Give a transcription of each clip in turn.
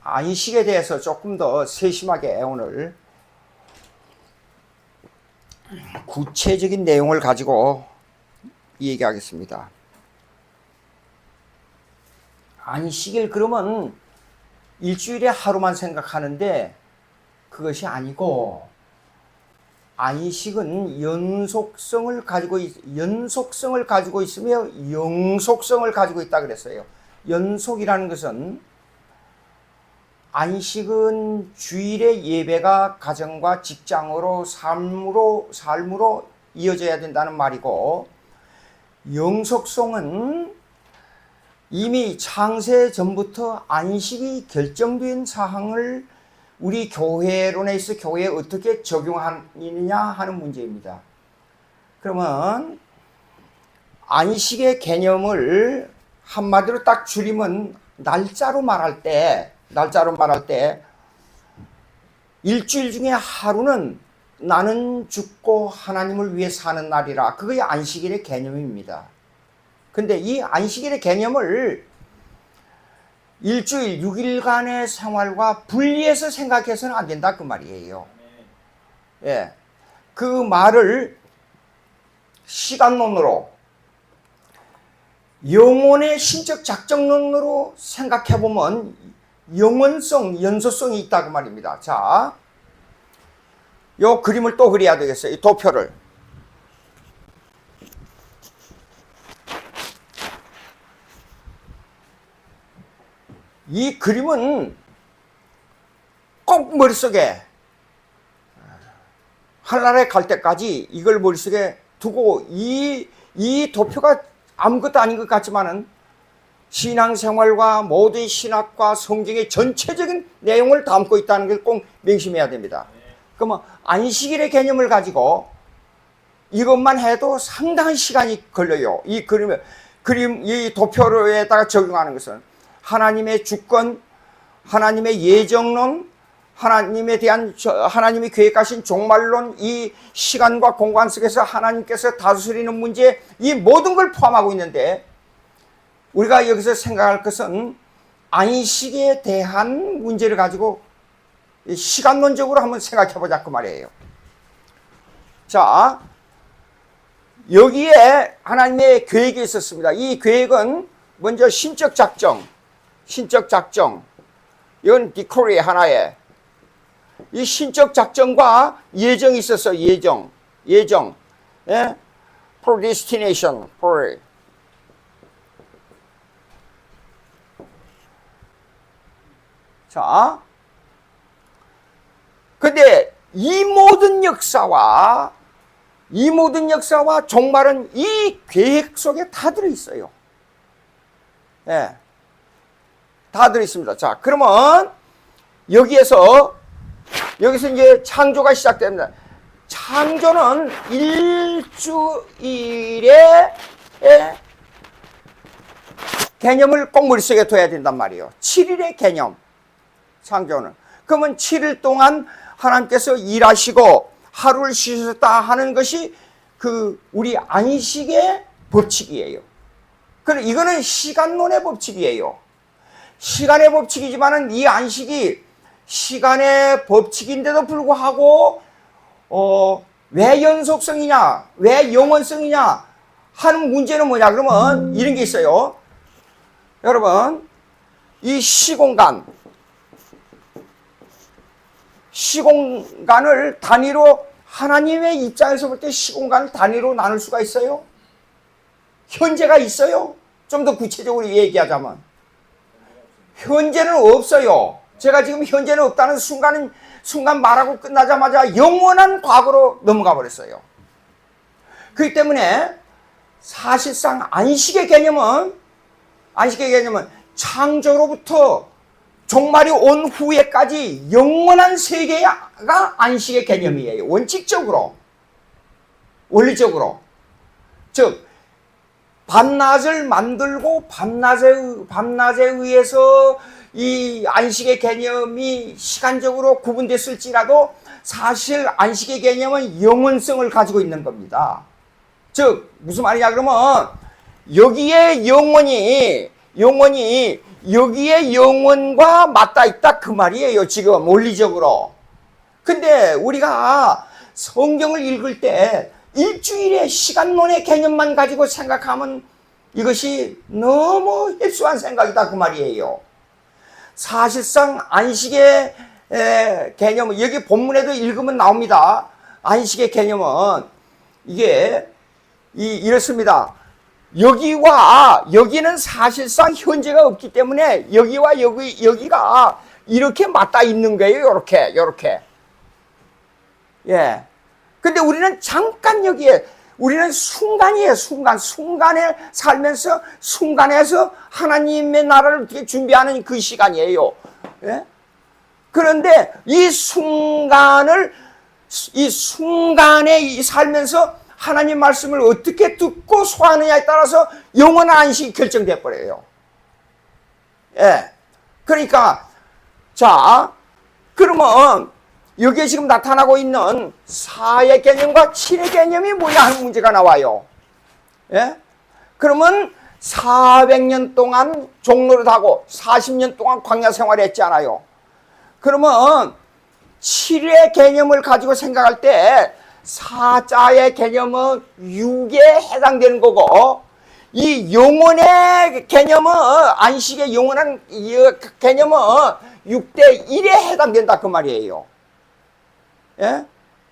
안식에 대해서 조금 더 세심하게 오늘 구체적인 내용을 가지고 얘기하겠습니다. 안식일 그러면 일주일에 하루만 생각하는데 그것이 아니고 안식은 연속성을 가지고 있으며 영속성을 가지고 있다 그랬어요. 연속이라는 것은 안식은 주일의 예배가 가정과 직장으로 삶으로 이어져야 된다는 말이고, 영속성은 이미 창세 전부터 안식이 결정된 사항을 우리 교회론에서 교회에 어떻게 적용하느냐 하는 문제입니다. 그러면 안식의 개념을 한마디로 딱 줄이면 날짜로 말할 때 일주일 중에 하루는 나는 죽고 하나님을 위해 사는 날이라, 그게 안식일의 개념입니다. 근데 이 안식일의 개념을 일주일 6일간의 생활과 분리해서 생각해서는 안 된다 그 말이에요. 예, 그 말을 시간론으로, 영혼의 신적 작정론으로 생각해 보면 영원성, 연소성이 있다 그 말입니다. 자, 요 그림을 또 그려야 되겠어요. 이 도표를. 이 그림은 꼭 머릿속에, 하늘나라에 갈 때까지 이걸 머릿속에 두고, 이 도표가 아무것도 아닌 것 같지만은 신앙생활과 모든 신학과 성경의 전체적인 내용을 담고 있다는 걸 꼭 명심해야 됩니다. 그러면 안식일의 개념을 가지고 이것만 해도 상당한 시간이 걸려요. 이 이 도표에다가 적용하는 것은 하나님의 주권, 하나님의 예정론, 하나님이 계획하신 종말론, 이 시간과 공간 속에서 하나님께서 다스리는 문제, 이 모든 걸 포함하고 있는데, 우리가 여기서 생각할 것은 안식에 대한 문제를 가지고 시간론적으로 한번 생각해 보자 그 말이에요. 자, 여기에 하나님의 계획이 있었습니다. 이 계획은 먼저 신적 작정, 이건 디코리 하나에, 이 신적 작정과 예정이 있었어요. 예정, 예? predestination, 자, 근데 이 모든 역사와 종말은 이 계획 속에 다 들어있어요. 예, 다 들어있습니다. 자, 그러면 여기서 이제 창조가 시작됩니다. 창조는 일주일의 개념을 꼭 머릿속에 둬야 된단 말이에요. 7일의 개념, 창조는. 그러면 7일 동안 하나님께서 일하시고 하루를 쉬셨다 하는 것이 우리 안식의 법칙이에요. 그럼 이거는 시간론의 법칙이에요. 시간의 법칙이지만은 이 안식이 시간의 법칙인데도 불구하고 왜 연속성이냐, 왜 영원성이냐 하는 문제는 뭐냐 그러면 이런 게 있어요. 여러분, 이 시공간을 단위로, 하나님의 입장에서 볼 때 시공간을 단위로 나눌 수가 있어요? 현재가 있어요? 좀 더 구체적으로 얘기하자면 현재는 없어요. 제가 지금 현재는 없다는 순간 말하고 끝나자마자 영원한 과거로 넘어가 버렸어요. 그렇기 때문에 사실상 안식의 개념은 창조로부터 종말이 온 후에까지 영원한 세계가 안식의 개념이에요. 원리적으로. 즉, 밤낮을 만들고 밤낮에 의해서 이 안식의 개념이 시간적으로 구분됐을지라도 사실 안식의 개념은 영원성을 가지고 있는 겁니다. 즉, 무슨 말이냐 그러면 여기에 영원히 여기에 영혼과 맞닿아 있다 그 말이에요. 지금 원리적으로. 근데 우리가 성경을 읽을 때 일주일의 시간론의 개념만 가지고 생각하면 이것이 너무 협소한 생각이다 그 말이에요. 사실상 안식의 개념은 여기 본문에도 읽으면 나옵니다. 안식의 개념은 이게 이렇습니다. 여기는 사실상 현재가 없기 때문에 여기와 여기가 이렇게 맞닿아 있는 거예요. 요렇게. 예. 근데 우리는 잠깐 여기에, 우리는 순간이에요. 순간에 살면서 순간에서 하나님의 나라를 어떻게 준비하는 그 시간이에요. 예? 그런데 이 순간에 살면서 하나님 말씀을 어떻게 듣고 소화하느냐에 따라서 영원한 안식이 결정돼 버려요. 예. 그러니까, 자, 그러면 여기에 지금 나타나고 있는 4의 개념과 7의 개념이 뭐냐 하는 문제가 나와요. 예? 그러면 400년 동안 종로를 하고 40년 동안 광야 생활했잖아요. 그러면 7의 개념을 가지고 생각할 때 4자의 개념은 6에 해당되는 거고, 이 영혼의 개념은, 안식의 영원한 개념은 6대 1에 해당된다 그 말이에요. 예?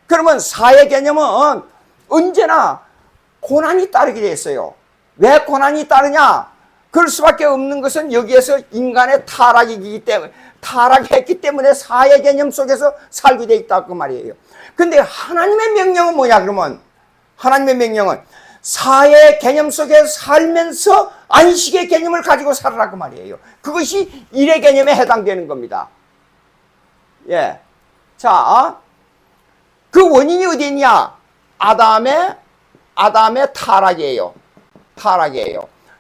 그러면 4의 개념은 언제나 고난이 따르게 돼 있어요. 왜 고난이 따르냐? 그럴 수밖에 없는 것은 여기에서 인간의 타락했기 때문에 4의 개념 속에서 살게 돼 있다 그 말이에요. 근데 하나님의 명령은 뭐냐 그러면? 하나님의 명령은 4의 개념 속에 살면서 안식의 개념을 가지고 살아라 그 말이에요. 그것이 1의 개념에 해당되는 겁니다. 예. 자, 그 원인이 어디 있냐? 아담의 타락이에요.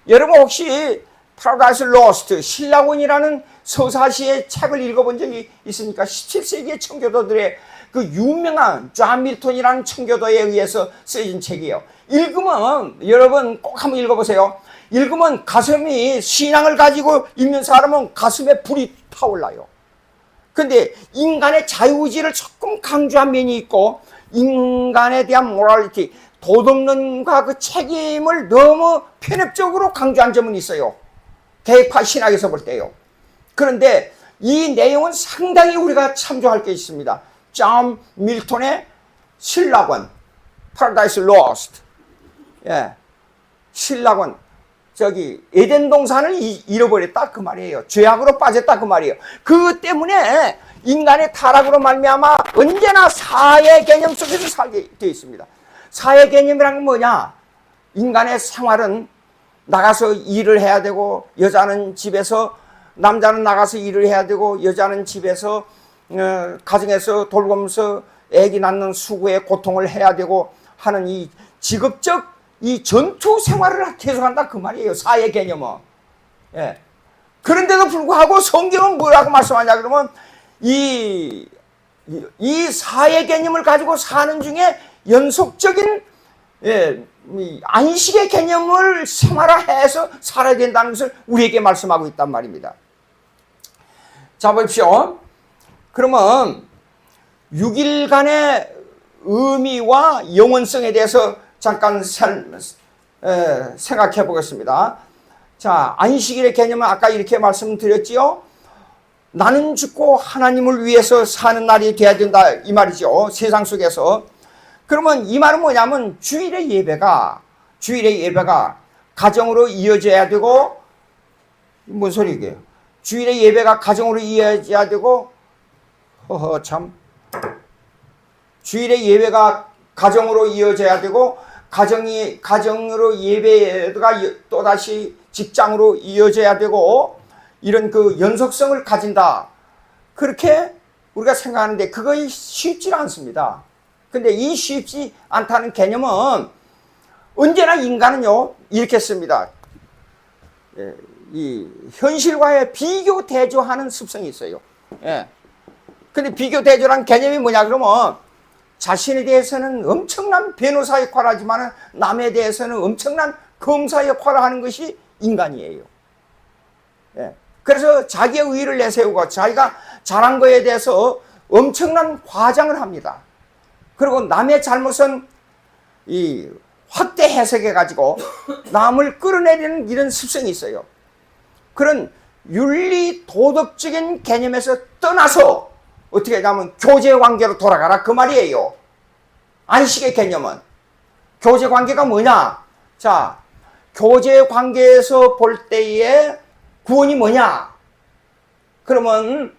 여러분 혹시 Paradise Lost, 신라곤이라는 서사시의 책을 읽어본 적이 있습니까? 17세기의 청교도들의 그 유명한 존 밀턴이라는 청교도에 의해서 쓰여진 책이에요. 읽으면 여러분 꼭 한번 읽어보세요. 읽으면 가슴이, 신앙을 가지고 읽는 사람은 가슴에 불이 타올라요. 근데 인간의 자유의지를 조금 강조한 면이 있고, 인간에 대한 모랄리티, 도덕론과 그 책임을 너무 편협적으로 강조한 점은 있어요. 개혁파 신학에서 볼 때요. 그런데 이 내용은 상당히 우리가 참조할 게 있습니다. 존 밀턴의 신라곤, Paradise Lost. 예. 신라곤. 에덴 동산을 잃어버렸다 그 말이에요. 죄악으로 빠졌다 그 말이에요. 그 때문에 인간의 타락으로 말미암아 언제나 4의 개념 속에서 살게 되어 있습니다. 4의 개념이란 건 뭐냐? 인간의 생활은 나가서 일을 해야 되고, 여자는 집에서, 남자는 나가서 일을 해야 되고, 여자는 집에서 가정에서 돌보면서 애기 낳는 수고의 고통을 해야 되고 하는 이 직업적 이 전투 생활을 계속한다 그 말이에요. 4의 개념은. 예. 그런데도 불구하고 성경은 뭐라고 말씀하냐 그러면 이 4의 개념을 가지고 사는 중에 연속적인 안식의 개념을 생활화해서 살아야 된다는 것을 우리에게 말씀하고 있단 말입니다. 자, 보십시오. 그러면 6일간의 의미와 영원성에 대해서 잠깐 생각해 보겠습니다. 자, 안식일의 개념은 아까 이렇게 말씀드렸지요. 나는 죽고 하나님을 위해서 사는 날이 돼야 된다 이 말이죠. 세상 속에서. 그러면 이 말은 뭐냐면 주일의 예배가 가정으로 이어져야 되고, 뭔 소리게요? 주일의 예배가 가정으로 이어져야 되고, 참. 주일의 예배가 가정으로 이어져야 되고, 가정으로 예배가 또다시 직장으로 이어져야 되고, 이런 그 연속성을 가진다. 그렇게 우리가 생각하는데 그것이 쉽지 않습니다. 근데 이 쉽지 않다는 개념은 언제나 인간은요, 이렇게 씁니다. 이 현실과의 비교 대조하는 습성이 있어요. 예. 근데 비교 대조라는 개념이 뭐냐 그러면 자신에 대해서는 엄청난 변호사 역할을 하지만 남에 대해서는 엄청난 검사 역할을 하는 것이 인간이에요. 예. 그래서 자기의 의의를 내세우고 자기가 잘한 거에 대해서 엄청난 과장을 합니다. 그리고 남의 잘못은 이 확대 해석해가지고 남을 끌어내리는 이런 습성이 있어요. 그런 윤리 도덕적인 개념에서 떠나서 어떻게 하냐면 교제관계로 돌아가라 그 말이에요. 안식의 개념은 교제관계가 뭐냐? 자, 교제관계에서 볼 때의 구원이 뭐냐? 그러면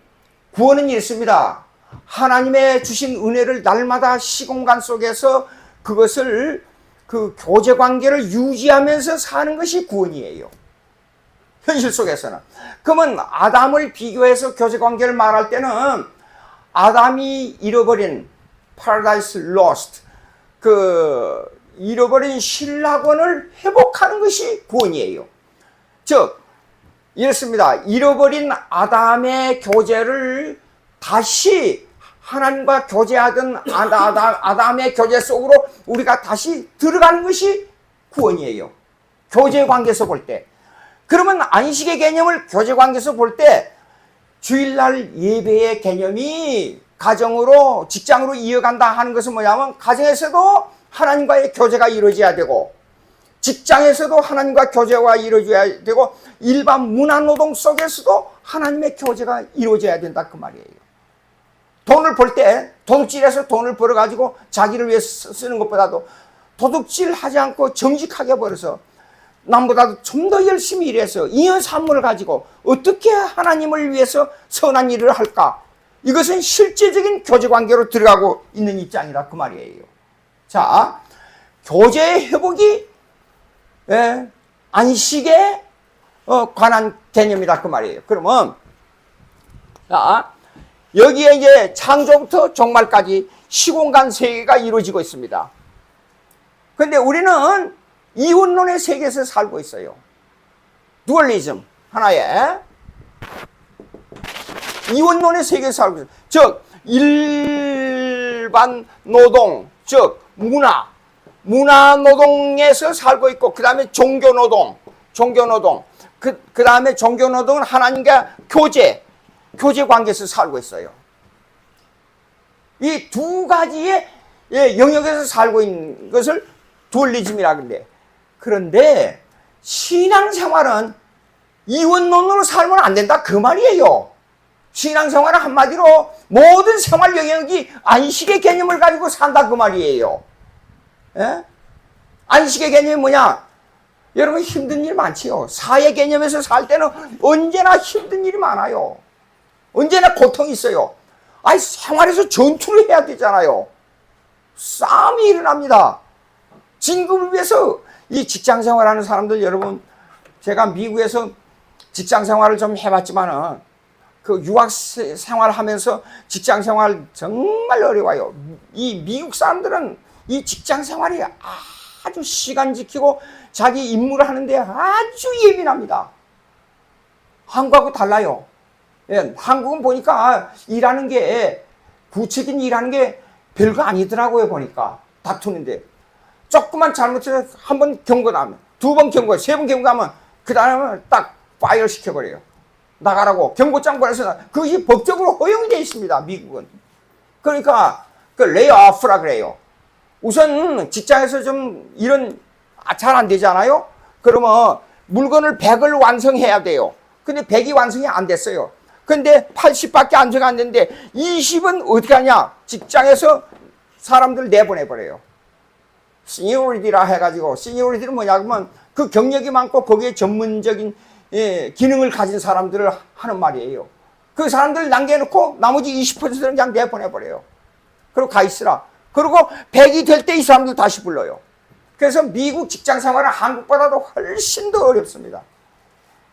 구원은 이렇습니다. 하나님의 주신 은혜를 날마다 시공간 속에서 그것을 그 교제관계를 유지하면서 사는 것이 구원이에요. 현실 속에서는. 그러면 아담을 비교해서 교제관계를 말할 때는 아담이 잃어버린 Paradise Lost, 그 잃어버린 신락원을 회복하는 것이 구원이에요. 즉 이렇습니다. 잃어버린 아담의 교제를 다시 하나님과 교제하던 아담의 교제 속으로 우리가 다시 들어가는 것이 구원이에요. 교제관계에서 볼 때. 그러면 안식의 개념을 교제관계에서 볼 때 주일날 예배의 개념이 가정으로 직장으로 이어간다 하는 것은 뭐냐면 가정에서도 하나님과의 교제가 이루어져야 되고 직장에서도 하나님과 교제가 이루어져야 되고 일반 문화노동 속에서도 하나님의 교제가 이루어져야 된다 그 말이에요. 돈을 벌 때 도둑질해서 돈을 벌어가지고 자기를 위해서 쓰는 것보다도 도둑질하지 않고 정직하게 벌어서 남보다도 좀 더 열심히 일해서 이연 산물을 가지고 어떻게 하나님을 위해서 선한 일을 할까? 이것은 실제적인 교제관계로 들어가고 있는 입장이다 그 말이에요. 자, 교제의 회복이 안식에 관한 개념이다 그 말이에요. 그러면 자, 여기에 이제 창조부터 종말까지 시공간 세계가 이루어지고 있습니다. 그런데 우리는 이원론의 세계에서 살고 있어요. 두얼리즘 하나의 이원론의 세계에서 살고 있어요. 즉 일반 노동, 즉 문화 노동에서 살고 있고 그 다음에 종교 노동 그 다음에 종교 노동은 하나님과 교제 관계에서 살고 있어요. 이 두 가지의 영역에서 살고 있는 것을 두얼리즘이라 그런데, 그런데 신앙생활은 이원론으로 살면 안 된다 그 말이에요. 신앙생활은 한마디로 모든 생활 영역이 안식의 개념을 가지고 산다 그 말이에요. 예? 안식의 개념이 뭐냐? 여러분 힘든 일 많지요. 사회 개념에서 살 때는 언제나 힘든 일이 많아요. 언제나 고통이 있어요. 아니 생활에서 전투를 해야 되잖아요. 싸움이 일어납니다. 진급을 위해서 이 직장생활하는 사람들 여러분, 제가 미국에서 직장생활을 좀 해봤지만은 그 유학생활하면서 직장생활 정말 어려워요. 이 미국 사람들은 이 직장생활이 아주 시간 지키고 자기 임무를 하는데 아주 예민합니다. 한국하고 달라요. 예, 한국은 보니까 일하는 게 구체적인 일하는 게 별거 아니더라고요. 보니까 다투는데 조금만 잘못해서 한 번 경고하면 두 번 경고, 세 번 경고하면 그 다음에 딱 파이어 시켜버려요. 나가라고 경고장 보내서 그것이 법적으로 허용이 되어 있습니다. 미국은. 그러니까 그 레이오프라 그래요. 우선 직장에서 좀 일은 잘 안 되잖아요. 그러면 물건을 100을 완성해야 돼요. 근데 100이 완성이 안 됐어요. 근데 80밖에 안 됐는데 20은 어떻게 하냐? 직장에서 사람들 내보내버려요. 시니어리티라 해가지고, 시니어리티는 뭐냐 그러면 그 경력이 많고 거기에 전문적인 기능을 가진 사람들을 하는 말이에요. 그 사람들 남겨놓고 나머지 20%는 그냥 내보내버려요. 그리고 가 있으라. 그리고 100이 될 때 이 사람들 다시 불러요. 그래서 미국 직장 생활은 한국보다도 훨씬 더 어렵습니다.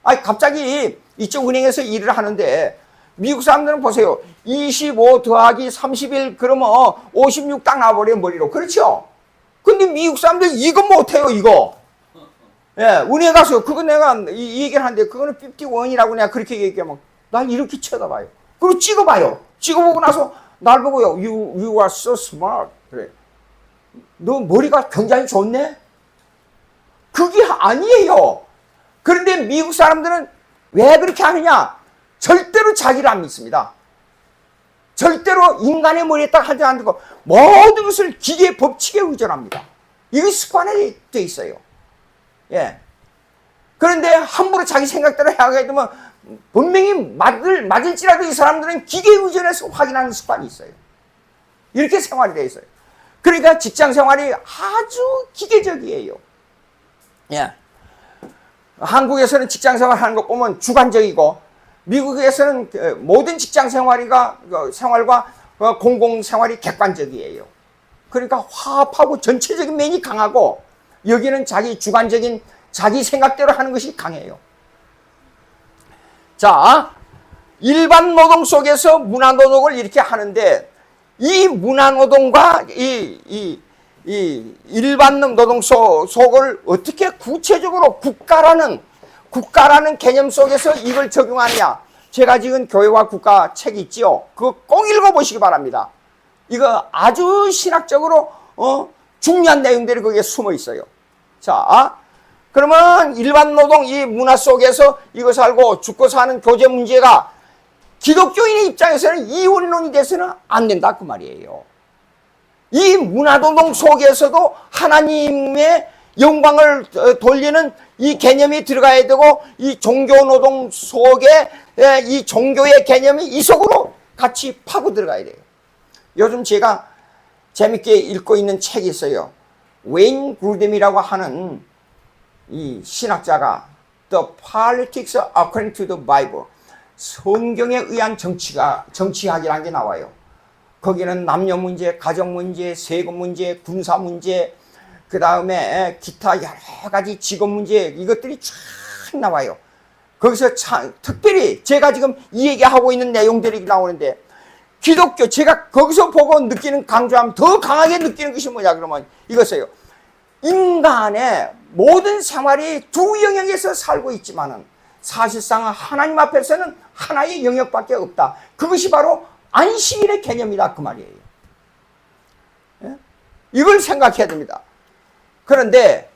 아니 갑자기 이쪽 은행에서 일을 하는데 미국 사람들은 보세요. 25 더하기 31 그러면 56 딱 나와버려요 머리로. 그렇죠? 근데 미국 사람들 이거 못해요 이거. 예, 은행 가서 그거 내가 이 얘기를 하는데 그거는 51이라고 내가 그렇게 얘기하면 날 이렇게 쳐다봐요. 그리고 찍어봐요. 찍어보고 나서 날 보고요. You are so smart. 그래. 너 머리가 굉장히 좋네? 그게 아니에요. 그런데 미국 사람들은 왜 그렇게 하느냐? 절대로 자기를 안 믿습니다. 절대로 인간의 머리에 딱 하지 않고 모든 것을 기계의 법칙에 의존합니다. 이게 습관에 돼 있어요. 예. 그런데 함부로 자기 생각대로 하게 되면 분명히 맞을지라도 이 사람들은 기계에 의존해서 확인하는 습관이 있어요. 이렇게 생활이 돼 있어요. 그러니까 직장 생활이 아주 기계적이에요. 예. 한국에서는 직장 생활하는 거 보면 주관적이고, 미국에서는 모든 직장 생활과 공공 생활이 객관적이에요. 그러니까 화합하고 전체적인 면이 강하고, 여기는 자기 주관적인 자기 생각대로 하는 것이 강해요. 자, 일반 노동 속에서 문화 노동을 이렇게 하는데, 이 문화 노동과 이 일반 노동 속을 어떻게 구체적으로 국가라는 개념 속에서 이걸 적용하느냐. 제가 지금 교회와 국가 책이 있지요. 그거 꼭 읽어보시기 바랍니다. 이거 아주 신학적으로 중요한 내용들이 거기에 숨어 있어요. 자, 그러면 일반 노동 이 문화 속에서 이것을 알고 죽고 사는 교제 문제가 기독교인의 입장에서는 이원론이 돼서는 안 된다 그 말이에요. 이 문화노동 속에서도 하나님의 영광을 돌리는 이 개념이 들어가야 되고, 이 종교노동 속에 이 종교의 개념이 이 속으로 같이 파고 들어가야 돼요. 요즘 제가 재밌게 읽고 있는 책이 있어요. 웨인 그루뎀이라고 하는 이 신학자가 The Politics According to the Bible, 성경에 의한 정치학이라는 게 나와요. 거기는 남녀 문제, 가정 문제, 세금 문제, 군사 문제, 그 다음에 기타 여러 가지 직업 문제, 이것들이 쫙 나와요. 거기서 특별히 제가 지금 이 얘기하고 있는 내용들이 나오는데, 기독교, 제가 거기서 보고 느끼는, 강조하면 더 강하게 느끼는 것이 뭐냐 그러면 이것이에요. 인간의 모든 생활이 두 영역에서 살고 있지만은 사실상 하나님 앞에서는 하나의 영역밖에 없다. 그것이 바로 안식일의 개념이다 그 말이에요. 예? 이걸 생각해야 됩니다. 그런데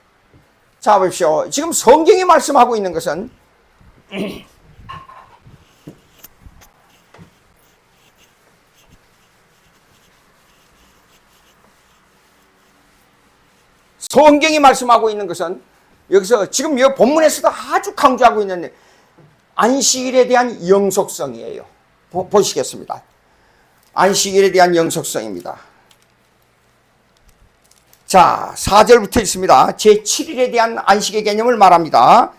자 보십시오. 지금 성경이 말씀하고 있는 것은 여기서 지금 이 본문에서도 아주 강조하고 있는 안식일에 대한 영속성이에요. 보시겠습니다. 안식일에 대한 영속성입니다. 자, 4절부터 있습니다. 제7일에 대한 안식의 개념을 말합니다.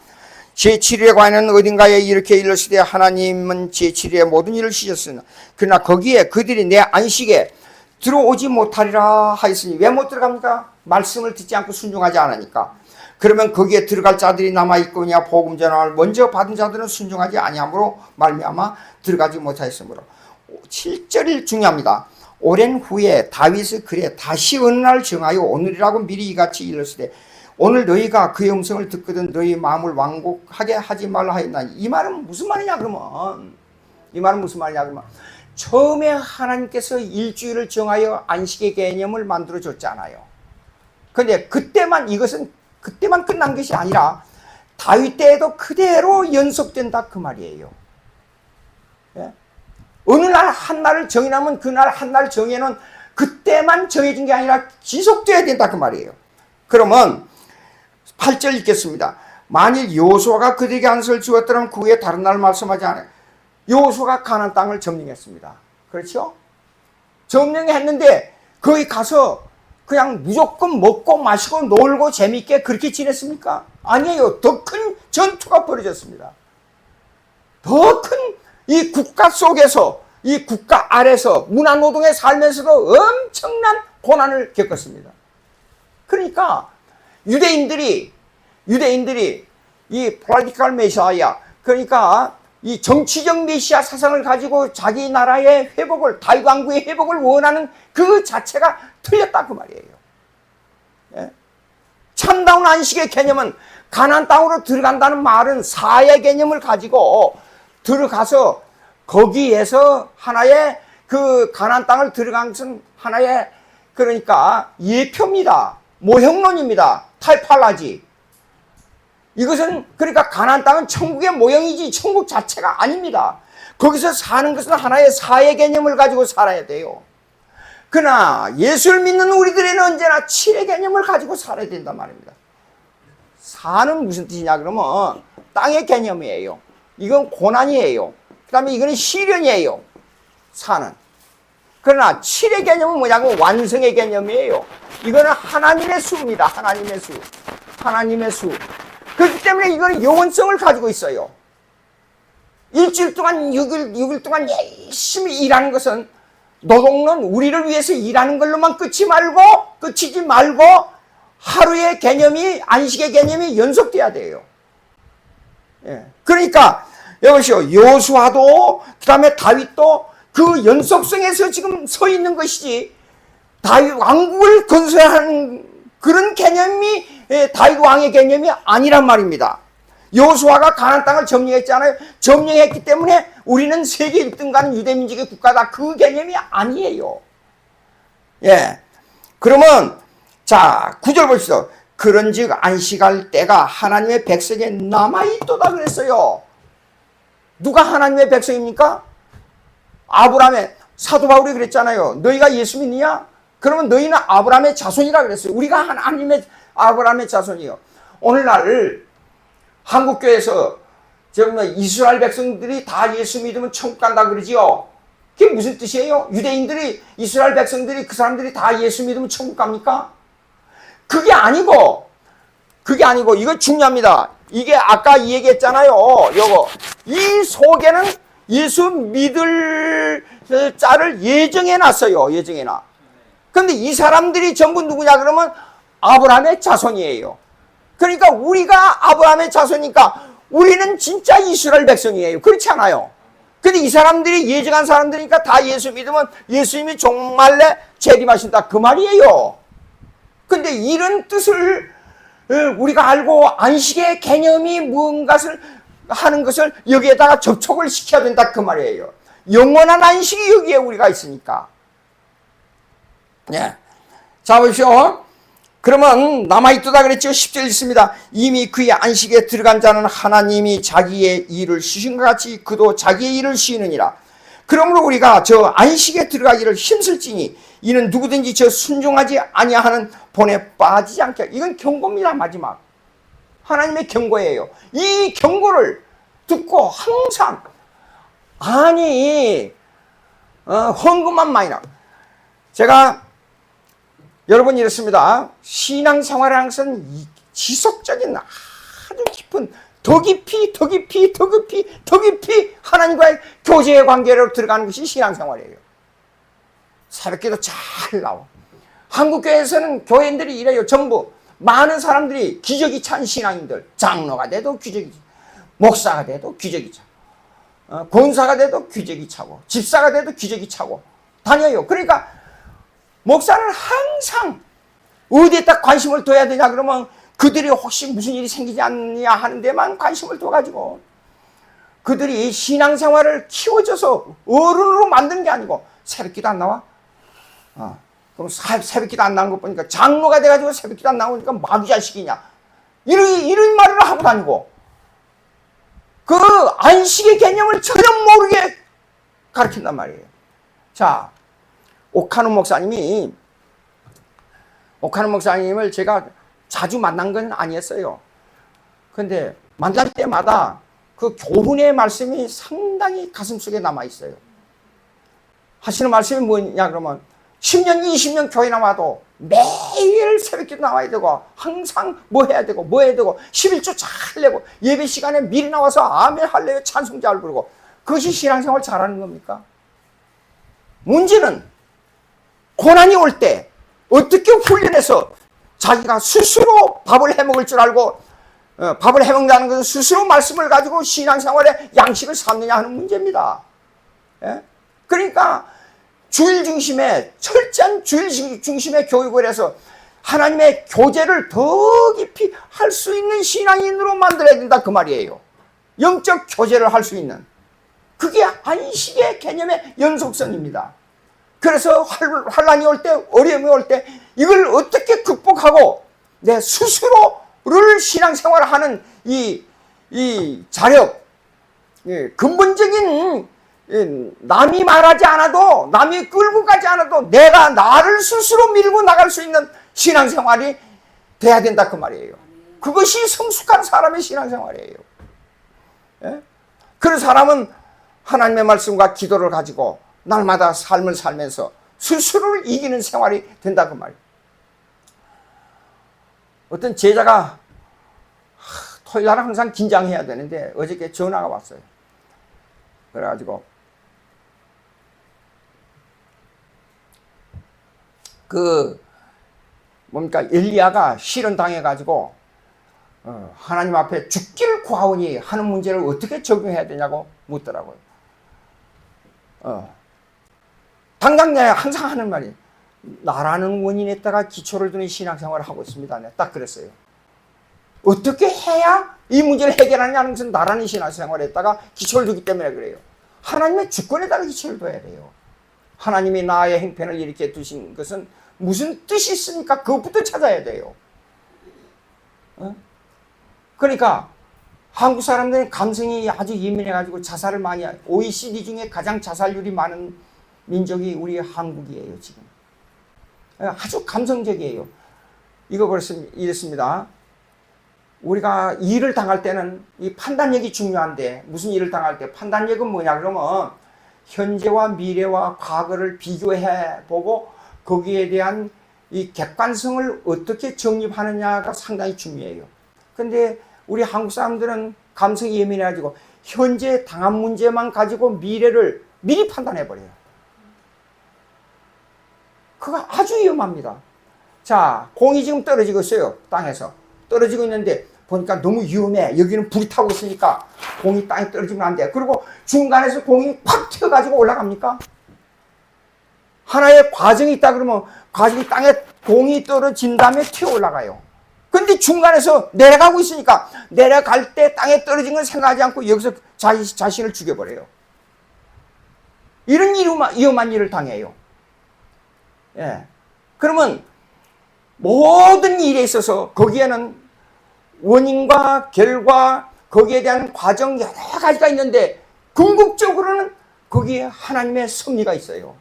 제7일에 관하여는 어딘가에 이렇게 일렀으되 하나님은 제7일에 모든 일을 쉬셨으나 그러나 거기에 그들이 내 안식에 들어오지 못하리라 하였으니, 왜 못 들어갑니까? 말씀을 듣지 않고 순종하지 않으니까. 그러면 거기에 들어갈 자들이 남아있거냐, 복음 전함을 먼저 받은 자들은 순종하지 아니함으로 말미암아 들어가지 못하였으므로. 7절이 중요합니다. 오랜 후에 다윗의 글에 다시 어느 날 정하여 오늘이라고 미리 이같이 일렀으되 오늘 너희가 그의 음성을 듣거든 너희 마음을 완곡하게 하지 말라 하였나니. 이 말은 무슨 말이냐 그러면, 처음에 하나님께서 일주일을 정하여 안식의 개념을 만들어 줬잖아요. 근데 그때만 끝난 것이 아니라 다윗 때에도 그대로 연속된다 그 말이에요. 예? 어느 날 한 날을 정해놓으면 그날 한 날 정해는 그때만 정해진 게 아니라 지속돼야 된다 그 말이에요. 그러면 8절 읽겠습니다. 만일 여호수아가 그들에게 안식을 주었더라면 그 후에 다른 날 말씀하지 않아요. 여호수아가 가나안 땅을 점령했습니다. 그렇죠? 점령했는데 거기 가서 그냥 무조건 먹고 마시고 놀고 재밌게 그렇게 지냈습니까? 아니에요. 더 큰 전투가 벌어졌습니다. 더 큰 이 국가 속에서, 이 국가 아래서 문화노동에 살면서도 엄청난 고난을 겪었습니다. 그러니까 유대인들이 이 political messiah, 그러니까 이 정치적 메시아 사상을 가지고 자기 나라의 회복을, 다윗 왕국의 회복을 원하는 그 자체가 틀렸다 그 말이에요. 예? 참다운 안식의 개념은 가나안 땅으로 들어간다는 말은 사의 개념을 가지고 들어가서 거기에서 하나의 그 가나안 땅을 들어간 것은 하나의, 그러니까 예표입니다. 모형론입니다. 타이팔라지. 이것은 그러니까 가나안 땅은 천국의 모형이지 천국 자체가 아닙니다. 거기서 사는 것은 하나의 사회 개념을 가지고 살아야 돼요. 그러나 예수를 믿는 우리들에는 언제나 칠의 개념을 가지고 살아야 된단 말입니다. 사는 무슨 뜻이냐 그러면 땅의 개념이에요. 이건 고난이에요. 그 다음에 이거는 시련이에요. 사는. 그러나 칠의 개념은 뭐냐고 완성의 개념이에요. 이거는 하나님의 수입니다. 하나님의 수. 하나님의 수. 그렇기 때문에 이거는 영원성을 가지고 있어요. 일주일 동안 6일 동안 열심히 일하는 것은 노동은 우리를 위해서 일하는 걸로만 끝이지 말고 하루의 개념이 안식의 개념이 연속돼야 돼요. 예. 그러니까 여보시오 여호수아도 그다음에 다윗도 그 연속성에서 지금 서 있는 것이지 다윗 왕국을 건설하는 그런 개념이 다윗 왕의 개념이 아니란 말입니다. 여호수아가 가나안 땅을 점령했잖아요. 점령했기 때문에 우리는 세계 1등 가는 유대민족의 국가다. 그 개념이 아니에요. 예. 그러면 자 9절 봅시다. 그런즉 안식할 때가 하나님의 백성에 남아있도다 그랬어요. 누가 하나님의 백성입니까? 아브라함의 사도 바울이 그랬잖아요. 너희가 예수 믿느냐? 그러면 너희는 아브라함의 자손이라 그랬어요. 우리가 하나님의 아브라함의 자손이요. 오늘날 한국교회에서 정말 이스라엘 백성들이 다 예수 믿으면 천국 간다 그러지요. 그게 무슨 뜻이에요? 유대인들이 이스라엘 백성들이 그 사람들이 다 예수 믿으면 천국 갑니까? 그게 아니고 이거 중요합니다. 이게 아까 이 얘기했잖아요. 요거 이 속에는 예수 믿을 자를 예정해 놨어요. 예정해 놔. 근데 이 사람들이 전부 누구냐 그러면 아브라함의 자손이에요. 그러니까 우리가 아브라함의 자손이니까 우리는 진짜 이스라엘 백성이에요. 그렇지 않아요? 근데 이 사람들이 예정한 사람들이니까 다 예수 믿으면 예수님이 종말에 재림하신다 그 말이에요. 근데 이런 뜻을 우리가 알고 안식의 개념이 무언가를 하는 것을 여기에다가 접촉을 시켜야 된다 그 말이에요. 영원한 안식이 여기에 우리가 있으니까. 네. 자 보십시오. 그러면 남아있도다 그랬죠. 10절 있습니다. 이미 그의 안식에 들어간 자는 하나님이 자기의 일을 쉬신 것 같이 그도 자기의 일을 쉬느니라. 그러므로 우리가 저 안식에 들어가기를 힘쓸지니 이는 누구든지 저 순종하지 아니하는 본에 빠지지 않게. 이건 경고입니다. 마지막 하나님의 경고예요. 이 경고를 듣고 항상 아니 헌금만 많이 나. 제가 여러분 이렇습니다. 신앙생활이라는 것은 지속적인 아주 깊은 더 깊이 하나님과의 교제의 관계로 들어가는 것이 신앙생활이에요. 새벽기도 잘 나와. 한국교회에서는 교회인들이 이래요. 전부 많은 사람들이 기저귀 찬 신앙인들. 장로가 돼도 기저귀 차고 목사가 돼도 기저귀 차고 권사가 돼도 기저귀 차고 집사가 돼도 기저귀 차고 다녀요. 그러니까 목사는 항상 어디에 딱 관심을 둬야 되냐 그러면 그들이 혹시 무슨 일이 생기지 않느냐 하는 데만 관심을 둬가지고 그들이 신앙생활을 키워줘서 어른으로 만든 게 아니고 새벽기도 안 나와? 그럼 새벽기도 안 나온 거 보니까 장로가 돼가지고 새벽기도 안 나오니까 마귀자식이냐 이런 말을 하고 다니고 그 안식의 개념을 전혀 모르게 가르친단 말이에요. 자 오카노 목사님을 제가 자주 만난 건 아니었어요. 근데 만날 때마다 그 교훈의 말씀이 상당히 가슴속에 남아있어요. 하시는 말씀이 뭐냐 그러면 10년, 20년 교회 나와도 매일 새벽기도 나와야 되고 항상 뭐 해야 되고 11조 잘 내고 예배 시간에 미리 나와서 아멘 할래요 찬송 잘 부르고 그것이 신앙생활 잘하는 겁니까? 문제는 고난이 올 때 어떻게 훈련해서 자기가 스스로 밥을 해먹을 줄 알고 밥을 해먹는다는 것은 스스로 말씀을 가지고 신앙생활에 양식을 삼느냐 하는 문제입니다. 예? 그러니까 주일 중심의 철저한 주일 중심의 교육을 해서 하나님의 교제를 더 깊이 할 수 있는 신앙인으로 만들어야 된다 그 말이에요. 영적 교제를 할 수 있는 그게 안식의 개념의 연속성입니다. 그래서 환란이 올 때 어려움이 올 때 이걸 어떻게 극복하고 내 스스로 신앙생활을 하는 이 자력, 근본적인 남이 말하지 않아도, 남이 끌고 가지 않아도 내가 나를 스스로 밀고 나갈 수 있는 신앙생활이 돼야 된다 그 말이에요. 그것이 성숙한 사람의 신앙생활이에요. 예? 그런 사람은 하나님의 말씀과 기도를 가지고 날마다 삶을 살면서 스스로를 이기는 생활이 된다 그 말이에요. 어떤 제자가 토요일날 항상 긴장해야 되는데 어저께 전화가 왔어요. 그래가지고 엘리야가 실현당해가지고 하나님 앞에 죽기를 구하오니 하는 문제를 어떻게 적용해야 되냐고 묻더라고요. 당장 내가 항상 하는 말이 나라는 원인에다가 기초를 두는 신앙생활을 하고 있습니다. 내가 딱 그랬어요. 어떻게 해야 이 문제를 해결하느냐는 것은 나라는 신앙생활에다가 기초를 두기 때문에 그래요. 하나님의 주권에다가 기초를 둬야 돼요. 하나님이 나의 행편을 이렇게 두신 것은 무슨 뜻이 있습니까? 그것부터 찾아야 돼요. 그러니까 한국 사람들은 감성이 아주 예민해가지고 자살을 많이 해요. OECD 중에 가장 자살률이 많은 민족이 우리 한국이에요, 지금. 아주 감성적이에요. 이거 이렇습니다. 우리가 일을 당할 때는 이 판단력이 중요한데, 무슨 일을 당할 때 판단력은 뭐냐 그러면 현재와 미래와 과거를 비교해 보고 거기에 대한 이 객관성을 어떻게 정립하느냐가 상당히 중요해요. 근데 우리 한국 사람들은 감성이 예민해가지고 현재 당한 문제만 가지고 미래를 미리 판단해 버려요. 그거 아주 위험합니다. 자, 공이 지금 떨어지고 있어요. 땅에서 떨어지고 있는데 보니까 너무 위험해. 여기는 불이 타고 있으니까 공이 땅에 떨어지면 안 돼. 그리고 중간에서 공이 팍 튀어가지고 올라갑니까? 하나의 과정이 있다 그러면 과정이 땅에 공이 떨어진 다음에 튀어 올라가요. 근데 중간에서 내려가고 있으니까 내려갈 때 땅에 떨어진 건 생각하지 않고 여기서 자신을 죽여버려요. 이런 위험한 일을 당해요. 예. 그러면 모든 일에 있어서 거기에는 원인과 결과, 거기에 대한 과정 여러 가지가 있는데 궁극적으로는 거기에 하나님의 섭리가 있어요.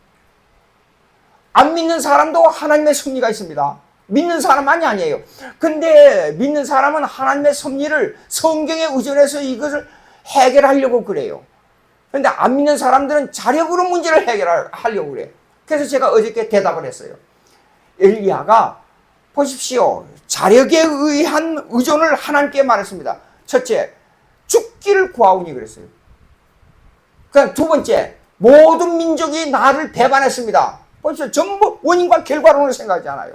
안 믿는 사람도 하나님의 섭리가 있습니다. 믿는 사람만이 아니에요. 근데 믿는 사람은 하나님의 섭리를 성경에 의존해서 이것을 해결하려고 그래요. 근데 안 믿는 사람들은 자력으로 문제를 해결하려고 그래요. 그래서 제가 어저께 대답을 했어요. 엘리야가 보십시오. 자력에 의한 의존을 하나님께 말했습니다. 첫째, 죽기를 구하오니 그랬어요. 그러니까 두 번째, 모든 민족이 나를 배반했습니다. 보십시오. 전부 원인과 결과론을 생각하지 않아요.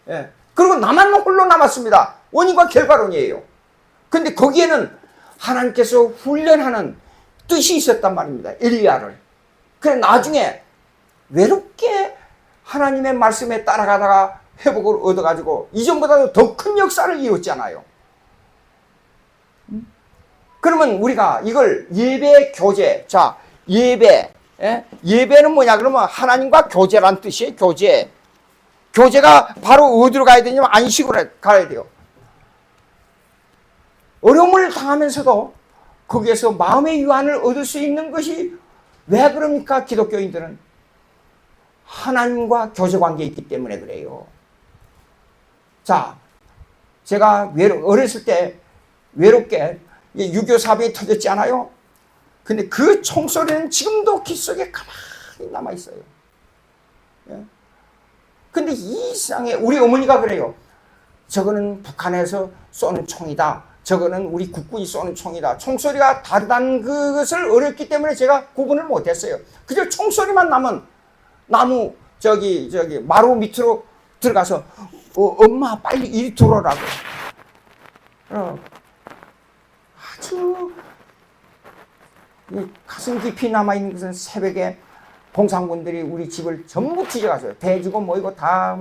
예. 그리고 나만 홀로 남았습니다. 원인과 결과론이에요. 근데 거기에는 하나님께서 훈련하는 뜻이 있었단 말입니다. 엘리야를. 그래 나중에 외롭게 하나님의 말씀에 따라가다가 회복을 얻어가지고 이전보다도 더 큰 역사를 이뤘잖아요. 그러면 우리가 이걸 예배 교제, 자 예배, 예배는 뭐냐 그러면 하나님과 교제란 뜻이에요. 교제가 바로 어디로 가야 되냐면 안식으로 가야 돼요. 어려움을 당하면서도 거기에서 마음의 유한을 얻을 수 있는 것이 왜 그럽니까? 기독교인들은 하나님과 교제관계에 있기 때문에 그래요. 자, 제가 어렸을 때 외롭게 6.25 사변이 터졌지 않아요? 근데 그 총소리는 지금도 귓속에 가만히 남아있어요. 예? 근데 이상해. 우리 어머니가 그래요. 저거는 북한에서 쏘는 총이다. 저거는 우리 국군이 쏘는 총이다. 총소리가 다르다는 그것을 어렸기 때문에 제가 구분을 못했어요. 그저 총소리만 나면 나무 마루 밑으로 들어가서 엄마 빨리 이리 들어오라고. 아주 가슴 깊이 남아있는 것은 새벽에 공산군들이 우리 집을 전부 뒤져가서요. 돼지고 뭐이고 다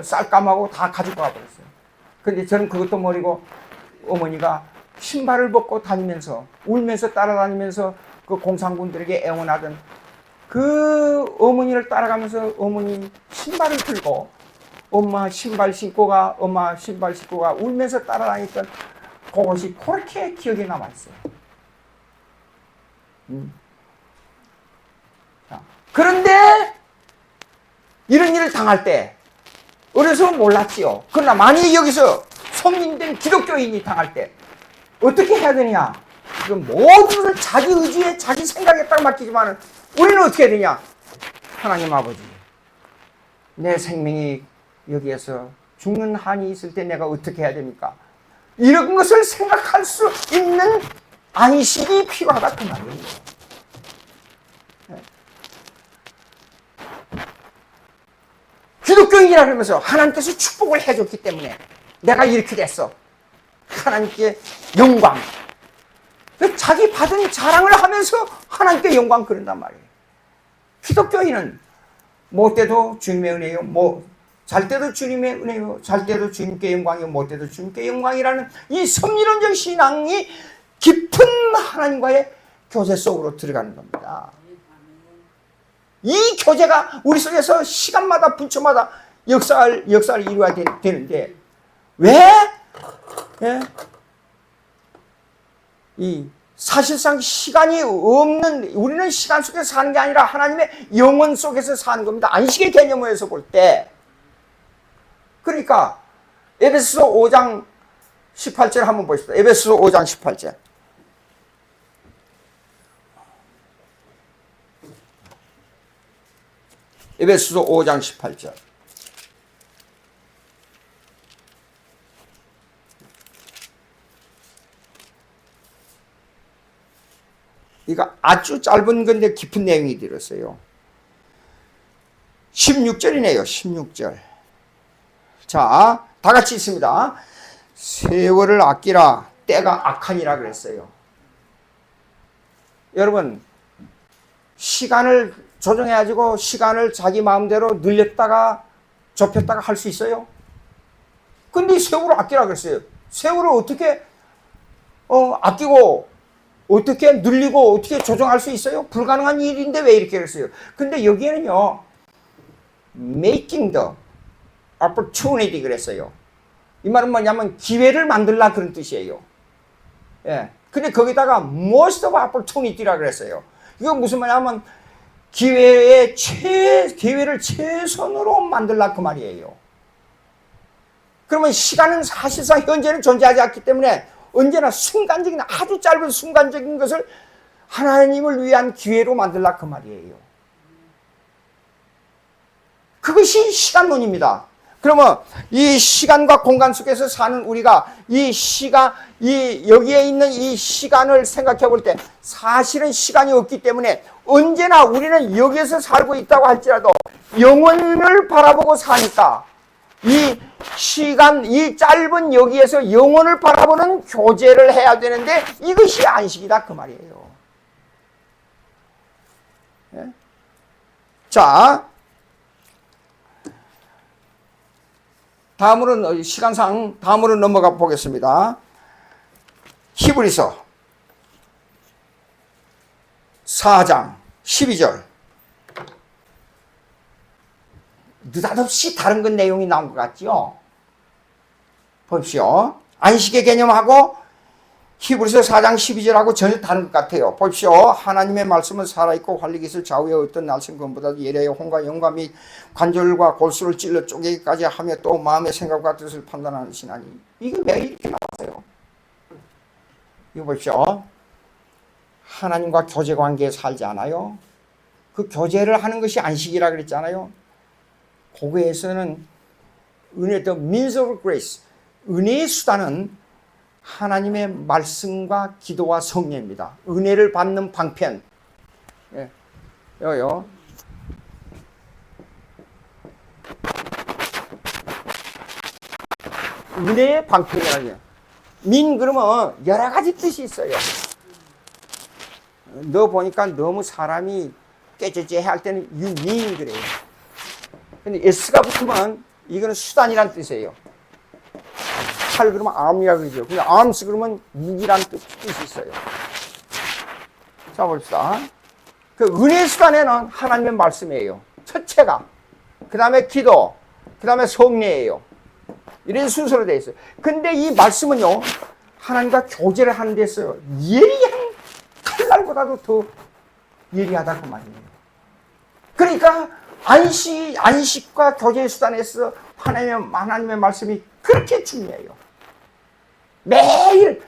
쌀감하고 다 가지고 가버렸어요. 근데 저는 그것도 모르고 어머니가 신발을 벗고 다니면서 울면서 따라다니면서 그 공산군들에게 애원하던 그 어머니를 따라가면서 어머니 신발을 들고 엄마 신발 신고 가, 엄마 신발 신고 가 울면서 따라다녔던 그것이 그렇게 기억에 남아있어요. 그런데 이런 일을 당할 때 어려서 몰랐지요. 그러나 만약 여기서 성인된 기독교인이 당할 때 어떻게 해야 되냐? 모든 것을 자기 의지에 자기 생각에 딱 맡기지만 우리는 어떻게 해야 되냐? 하나님 아버지, 내 생명이 여기에서 죽는 한이 있을 때 내가 어떻게 해야 됩니까? 이런 것을 생각할 수 있는 안식이 필요하다 그 말이에요. 기독교인이라 그러면서 하나님께서 축복을 해줬기 때문에 내가 이렇게 됐어. 하나님께 영광. 자기 받은 자랑을 하면서 하나님께 영광 그런단 말이에요. 기독교인은 못 때도 주님의 은혜요, 잘 때도 주님의 은혜요, 잘 때도 주님께 영광이요, 못 때도 주님께 영광이라는 이 성리론적 신앙이 깊은 하나님과의 교제 속으로 들어가는 겁니다. 이 교제가 우리 속에서 시간마다 분초마다 역사를 이루어야 되는데 왜? 예? 이 사실상 시간이 없는, 우리는 시간 속에서 사는 게 아니라 하나님의 영혼 속에서 사는 겁니다. 안식의 개념에서 볼 때. 그러니까 에베소서 5장 18절 한번 보십시오. 에베소서 5장 18절. 에베소서 5장 18절. 이거 아주 짧은 건데 깊은 내용이 들었어요. 16절이네요. 16절. 자, 다 같이 있습니다. 세월을 아끼라 때가 악하니라 그랬어요. 여러분, 시간을 조정해가지고 시간을 자기 마음대로 늘렸다가 좁혔다가 할 수 있어요? 근데 세월을 아끼라 그랬어요. 세월을 어떻게 아끼고 어떻게 늘리고 어떻게 조정할 수 있어요? 불가능한 일인데 왜 이렇게 그랬어요? 근데 여기에는요, making the opportunity 그랬어요. 이 말은 뭐냐면 기회를 만들라 그런 뜻이에요. 예. 근데 거기다가 most of opportunity라 그랬어요. 이건 무슨 말이냐면 기회를 최선으로 만들라 그 말이에요. 그러면 시간은 사실상 현재는 존재하지 않기 때문에 언제나 순간적인, 아주 짧은 순간적인 것을 하나님을 위한 기회로 만들라 그 말이에요. 그것이 시간론입니다. 그러면 이 시간과 공간 속에서 사는 우리가 여기에 있는 이 시간을 생각해 볼 때 사실은 시간이 없기 때문에 언제나 우리는 여기에서 살고 있다고 할지라도 영혼을 바라보고 사니까 이 시간, 이 짧은 여기에서 영혼을 바라보는 교제를 해야 되는데 이것이 안식이다 그 말이에요. 네? 자, 시간상 다음으로 넘어가 보겠습니다. 히브리서 4장 12절. 느닷없이 다른 건 내용이 나온 것 같죠? 보십시오. 안식의 개념하고 히브리서 4장 12절하고 전혀 다른 것 같아요. 보십시오. 하나님의 말씀은 살아있고 활력이 있을 좌우의 어떤 날씬검보다도 예리하여 혼과 영과 및 관절과 골수를 찔러 쪼개기까지 하며 또 마음의 생각과 뜻을 판단하시나니. 이게 왜 이렇게 나왔어요? 이거 보십시오. 하나님과 교제 관계에 살지 않아요? 그 교제를 하는 것이 안식이라 그랬잖아요. 고거에서는 the means of grace, 은혜의 수단은 하나님의 말씀과 기도와 성례입니다. 은혜를 받는 방편. 예, 요요. 은혜의 방편이라고요. 그러면 여러 가지 뜻이 있어요. 너 보니까 너무 사람이 깨져째 할 때는 you 그래요. 근데 S가 붙으면 이거는 수단이란 뜻이에요. 칼 그러면 arm이라고 그러죠. 근데 arms 그러면 무기란 뜻이 있어요. 자, 봅시다. 그 은혜의 수단에는 하나님의 말씀이에요. 첫째가. 그 다음에 기도. 그 다음에 성례예요. 이런 순서로 되어 있어요. 근데 이 말씀은요, 하나님과 교제를 하는 데서 예리한 칼날보다도 더 예리하다고 말이에요. 그러니까 안식과 교제의 수단에서 하나님의 말씀이 그렇게 중요해요. 매일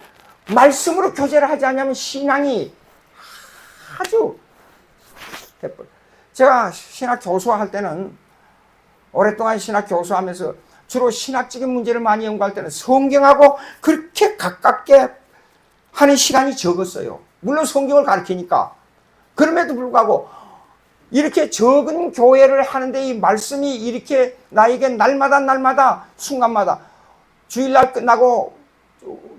말씀으로 교제를 하지 않으면 신앙이 아주 대뿔. 제가 신학 교수할 때는 오랫동안 신학 교수하면서 주로 신학적인 문제를 많이 연구할 때는 성경하고 그렇게 가깝게 하는 시간이 적었어요. 물론 성경을 가르치니까. 그럼에도 불구하고 이렇게 적은 교회를 하는데 이 말씀이 이렇게 나에게 날마다 순간마다 주일날 끝나고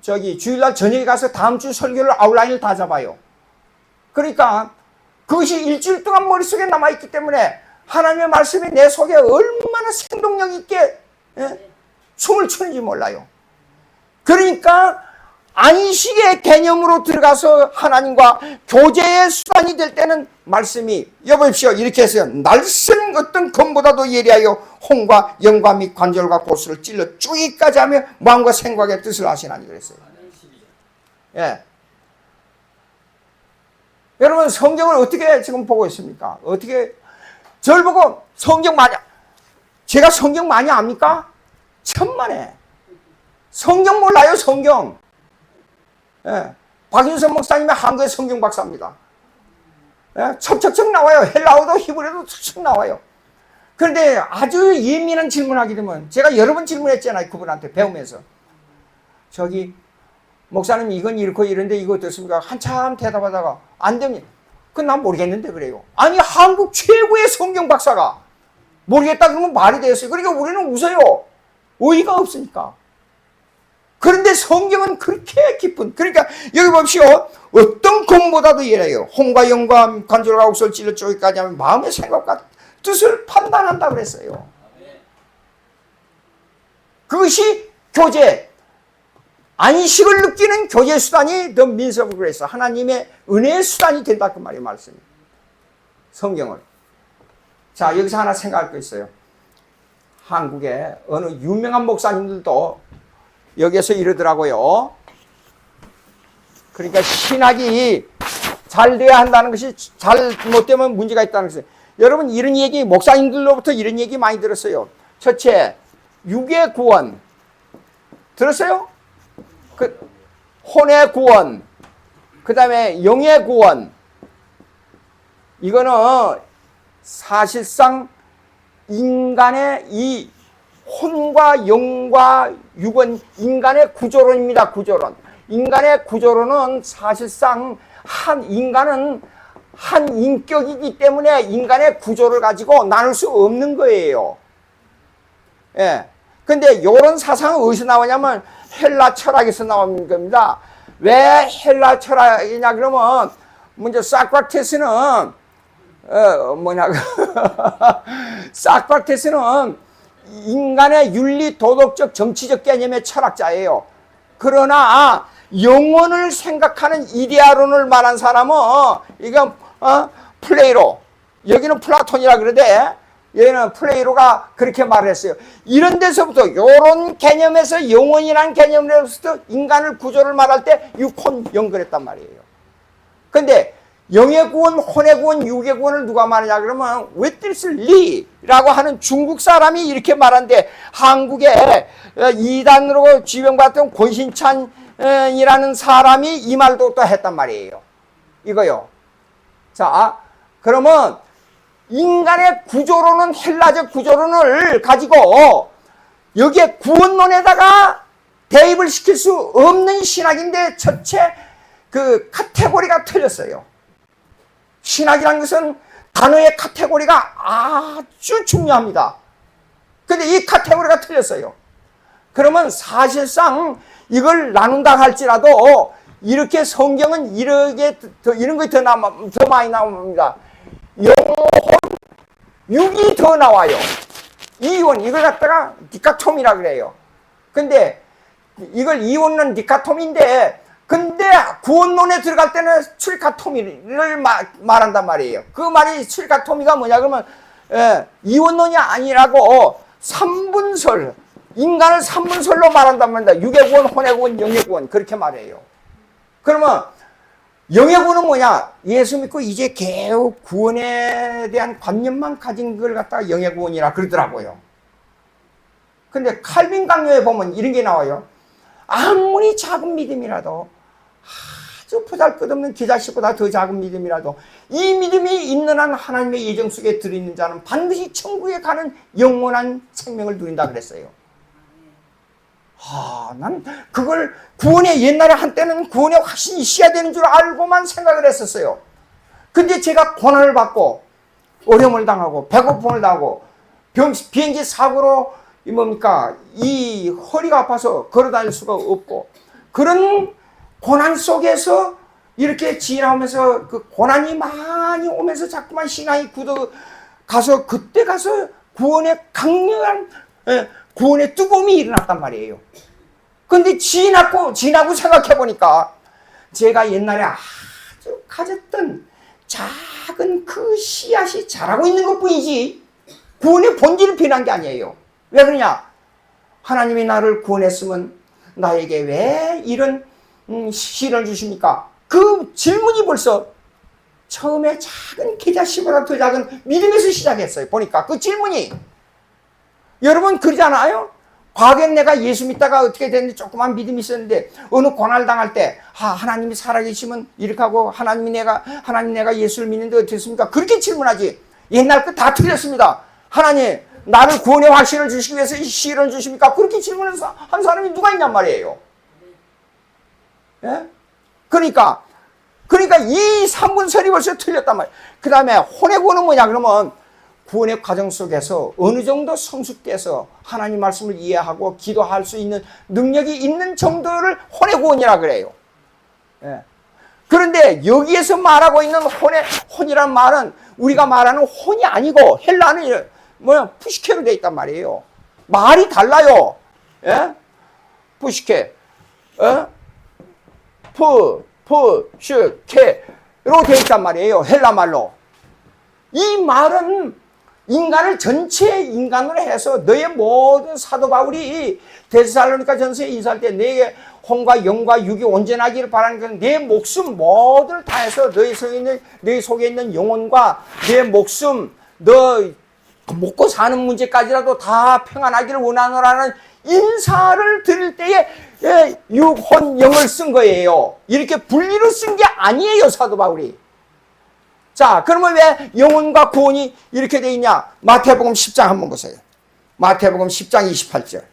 주일날 저녁에 가서 다음 주 설교를 아웃라인을 다 잡아요. 그러니까 그것이 일주일 동안 머릿속에 남아있기 때문에 하나님의 말씀이 내 속에 얼마나 생동력 있게 춤을 추는지 몰라요. 그러니까 안식의 개념으로 들어가서 하나님과 교제의 수단이 될 때는 말씀이 여보십시오 이렇게 해서요. 날선 어떤 검보다도 예리하여 혼과 영과 및 관절과 골수를 찔러 쪼기까지 하며 마음과 생각의 뜻을 아시나니 그랬어요. 예. 여러분 성경을 어떻게 지금 보고 있습니까? 어떻게 저를 보고 성경 많이 제가 성경 많이 압니까? 천만에 성경 몰라요 성경. 예. 박윤선 목사님의 한국의 성경 박사입니다. 예. 척척척 나와요. 헬라어도 히브리어도 척척 나와요. 그런데 아주 예민한 질문하게 되면 제가 여러 번 질문했잖아요. 그분한테 배우면서 저기 목사님 이건 이렇고 이런데 이거 어떻습니까? 한참 대답하다가 안 됩니다. 그건 난 모르겠는데 그래요. 아니 한국 최고의 성경 박사가 모르겠다 그러면 말이 되었어요. 그러니까 우리는 웃어요. 어이가 없으니까. 그런데 성경은 그렇게 깊은 그러니까 여기 봅시오. 어떤 검보다도 예래요. 혼과 영과 관절과 옥설 찔러 쪼기까지 하면 마음의 생각과 뜻을 판단한다 그랬어요. 그것이 교제 안식을 느끼는 교제 수단이 The means of grace 하나님의 은혜의 수단이 된다 그 말이에요. 말씀이 성경을. 자 여기서 하나 생각할 거 있어요. 한국의 어느 유명한 목사님들도 여기에서 이러더라고요. 그러니까 신학이 잘 돼야 한다는 것이 잘못되면 문제가 있다는 것이에요. 여러분 이런 얘기 목사님들로부터 이런 얘기 많이 들었어요. 첫째 육의 구원 들었어요? 그 혼의 구원 그 다음에 영의 구원 이거는 사실상 인간의 이 혼과 영과 육은 인간의 구조론입니다. 구조론. 인간의 구조론은 사실상 인간은 한 인격이기 때문에 인간의 구조를 가지고 나눌 수 없는 거예요. 예. 근데 이런 사상은 어디서 나오냐면 헬라 철학에서 나오는 겁니다. 왜 헬라 철학이냐 그러면 먼저 소크라테스는 소크라테스는 인간의 윤리, 도덕적, 정치적 개념의 철학자예요. 그러나 영혼을 생각하는 이데아론을 말한 사람은 이건 플레이로 여기는 플라톤이라 그러대 얘는 플레이로가 그렇게 말을 했어요. 이런 데서부터 이런 개념에서 영혼이라는 개념에서부터 인간을 구조를 말할 때 육혼 영 그랬단 말이에요. 근데 영의 구원, 혼의 구원, 육의 구원을 누가 말하냐 그러면 웨틀슬리라고 하는 중국 사람이 이렇게 말하는데 한국에 이단으로 지명받던 권신찬이라는 사람이 이 말도 또 했단 말이에요. 이거요. 자, 그러면 인간의 구조론은 헬라적 구조론을 가지고 여기에 구원론에다가 대입을 시킬 수 없는 신학인데 첫째 그 카테고리가 틀렸어요. 신학이라는 것은 단어의 카테고리가 아주 중요합니다. 근데 이 카테고리가 틀렸어요. 그러면 사실상 이걸 나눈다 할지라도 이렇게 성경은 이런 것이 더 많이 나옵니다. 영혼, 육이 더 나와요. 이원, 이걸 갖다가 디카톰이라 그래요. 근데 이걸 이원은 디카톰인데 근데 구원론에 들어갈 때는 트리카토미를 말한단 말이에요. 그 말이 트리카토미가 뭐냐 그러면 이원론이 아니라고 삼분설, 인간을 삼분설로 말한단 말입니다. 육의 구원, 혼의 구원, 영의 구원 그렇게 말해요. 그러면 영의 구원은 뭐냐? 예수 믿고 이제 개우 구원에 대한 관념만 가진 걸 갖다가 영의 구원이라 그러더라고요. 근데 칼빈 강요에 보면 이런 게 나와요. 아무리 작은 믿음이라도, 아주 보잘것없는 기자식보다 더 작은 믿음이라도 이 믿음이 있는 한 하나님의 예정 속에 들어있는 자는 반드시 천국에 가는 영원한 생명을 누린다 그랬어요. 난 그걸 구원에, 옛날에 한때는 구원의 확신이 있어야 되는 줄 알고만 생각을 했었어요. 근데 제가 고난을 받고 어려움을 당하고 배고픔을 당하고 비행기 사고로 이 허리가 아파서 걸어다닐 수가 없고 그런 고난 속에서 이렇게 지나오면서 그 고난이 많이 오면서 자꾸만 신앙이 굳어가서 그때 가서 구원의 강렬한 구원의 뜨거움이 일어났단 말이에요. 근데 지나고 생각해 보니까 제가 옛날에 아주 가졌던 작은 그 씨앗이 자라고 있는 것 뿐이지 구원의 본질을 변한 게 아니에요. 왜 그러냐? 하나님이 나를 구원했으면 나에게 왜 이런 시련을 주십니까? 그 질문이 벌써 처음에 작은 계자씨보다 더 작은 믿음에서 시작했어요. 보니까 그 질문이 여러분 그러잖아요. 과거엔 내가 예수 믿다가 어떻게 됐는데 조그만 믿음이 있었는데 어느 고난을 당할 때 하나님이 살아계시면 이렇게 하고 하나님 내가 예수를 믿는데 어떻습니까? 그렇게 질문하지. 옛날 거 다 틀렸습니다. 하나님 나를 구원의 확신을 주시기 위해서 이 시련을 주십니까? 그렇게 질문해서 한 사람이 누가 있냔 말이에요. 예? 그러니까 이 삼분설이 벌써 틀렸단 말이에요. 그 다음에 혼의 구원은 뭐냐? 그러면 구원의 과정 속에서 어느 정도 성숙돼서 하나님 말씀을 이해하고 기도할 수 있는 능력이 있는 정도를 혼의 구원이라 그래요. 예. 그런데 여기에서 말하고 있는 혼이란 말은 우리가 말하는 혼이 아니고 헬라는 푸시케로 되어 있단 말이에요. 말이 달라요. 예? 푸시케, 푸시케로 되어 있단 말이에요. 헬라 말로. 이 말은 인간을 전체 인간으로 해서 너의 모든 사도 바울이 데살로니가 전서에 인사할 때 내게 혼과 영과 육이 온전하기를 바라는 건 내 목숨 모두를 다해서 너희 속에 있는 영혼과 내 목숨, 너 먹고 사는 문제까지라도 다 평안하기를 원하노라는 인사를 드릴 때에 육혼 영을 쓴 거예요. 이렇게 분리로 쓴 게 아니에요, 사도 바울이. 자, 그러면 왜 영혼과 구원이 이렇게 돼 있냐? 마태복음 10장 한번 보세요. 마태복음 10장 28절.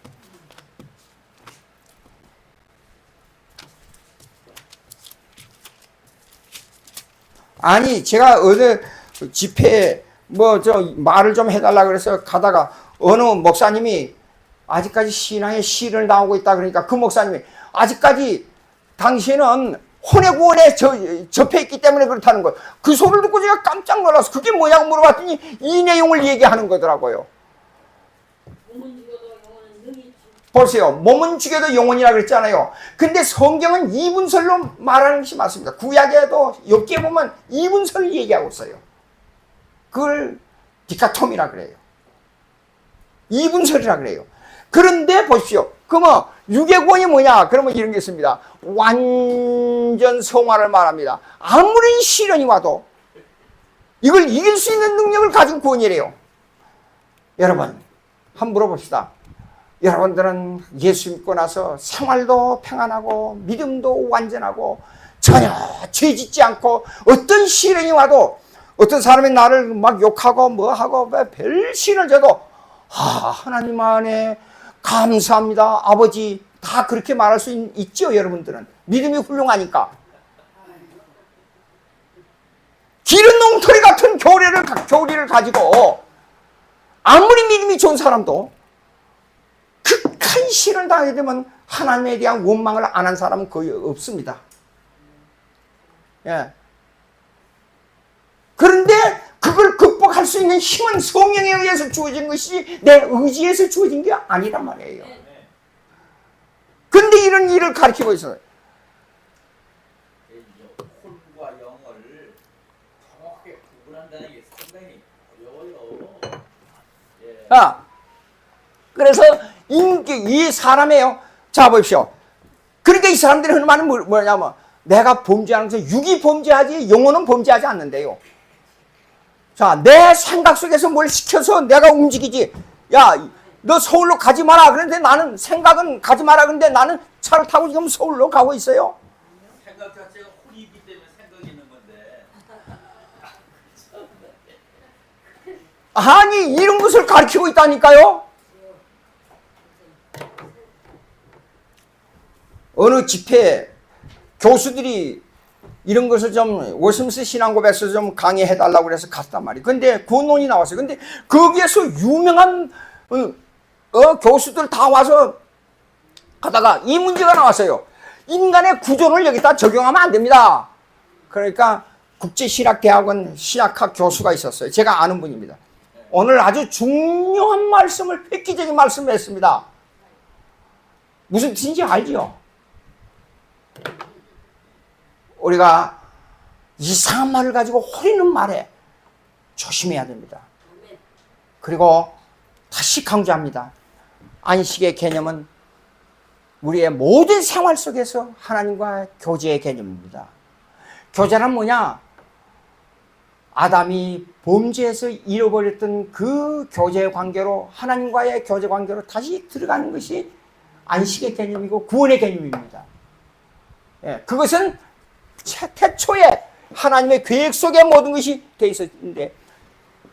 아니, 제가 어느 집회에 말을 좀 해달라 그래서 가다가 어느 목사님이 아직까지 신앙의 시련을 당하고 있다 그러니까 그 목사님이 아직까지 당신은 혼의 구원에 접해 있기 때문에 그렇다는 거예요. 그 소리를 듣고 제가 깜짝 놀라서 그게 뭐냐고 물어봤더니 이 내용을 얘기하는 거더라고요. 보세요. 몸은 죽여도 영혼이라 그랬잖아요. 근데 성경은 이분설로 말하는 것이 맞습니다. 구약에도 엽기에 보면 이분설을 얘기하고 있어요. 그걸 디카톰이라 그래요. 이분설이라 그래요. 그런데 보십시오. 그러면 유괴권이 뭐냐? 그러면 이런 게 있습니다. 완전 성화를 말합니다. 아무리 시련이 와도 이걸 이길 수 있는 능력을 가진 구원이래요. 여러분, 한번 물어봅시다. 여러분들은 예수 믿고 나서 생활도 평안하고 믿음도 완전하고 전혀 죄짓지 않고 어떤 시련이 와도 어떤 사람이 나를 막 욕하고 뭐하고 별 시련을 줘도 하나님 안에 감사합니다. 아버지 다 그렇게 말할 수 있죠. 여러분들은 믿음이 훌륭하니까. 기른 농토리 같은 교리를 가지고 아무리 믿음이 좋은 사람도 극한 시련을 당하게 되면 하나님에 대한 원망을 안 한 사람은 거의 없습니다. 예. 그런데 그걸 극복할 수 있는 힘은 성령에 의해서 주어진 것이 내 의지에서 주어진 게 아니란 말이에요. 근데 이런 일을 가르치고 있어요. 혼과 영을 정확하게 구분한다는 게 상당히 어려워요. 예. 그래서 이 사람이에요. 자, 보십시오. 그러니까 이 사람들이 하는 말은 뭐냐면, 내가 범죄하는 것은 육이 범죄하지 영혼은 범죄하지 않는데요. 자, 내 생각 속에서 뭘 시켜서 내가 움직이지. 야, 너 서울로 가지 마라. 그런데 나는 생각은 가지 마라. 그런데 나는 차를 타고 지금 서울로 가고 있어요. 생각 자체가 혼이기 때문에 생각이 있는 건데. 아니, 이런 것을 가르치고 있다니까요. 어느 집회 교수들이 이런 것을 좀 워스민스터 신앙고백에서 좀 강의해달라고 그래서 갔단 말이에요. 근데 구원론이 나왔어요. 근데 거기에서 유명한 교수들 다 와서 가다가 이 문제가 나왔어요. 인간의 구조를 여기다 적용하면 안 됩니다. 그러니까 국제신학대학원 신학학 교수가 있었어요. 제가 아는 분입니다. 오늘 아주 중요한 말씀을, 획기적인 말씀을 했습니다. 무슨 뜻인지 알죠? 우리가 이상한 말을 가지고 호리는 말에 조심해야 됩니다. 그리고 다시 강조합니다. 안식의 개념은 우리의 모든 생활 속에서 하나님과 교제의 개념입니다. 교제란 뭐냐? 아담이 범죄에서 잃어버렸던 그 교제 관계로, 하나님과의 교제 관계로 다시 들어가는 것이 안식의 개념이고 구원의 개념입니다. 예, 그것은 태초에 하나님의 계획 속에 모든 것이 되어 있었는데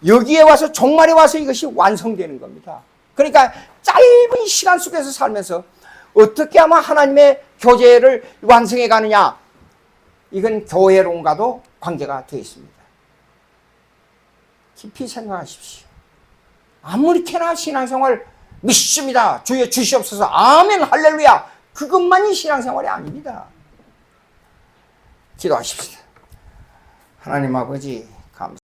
여기에 와서 종말에 와서 이것이 완성되는 겁니다. 그러니까 짧은 시간 속에서 살면서 어떻게 하면 하나님의 교제를 완성해 가느냐, 이건 교회론과도 관계가 되어 있습니다. 깊이 생각하십시오. 아무렇게나 신앙생활 믿습니다. 주여 주시옵소서. 아멘 할렐루야. 그것만이 신앙생활이 아닙니다. 기도하십시오. 하나님 아버지 감사합니다.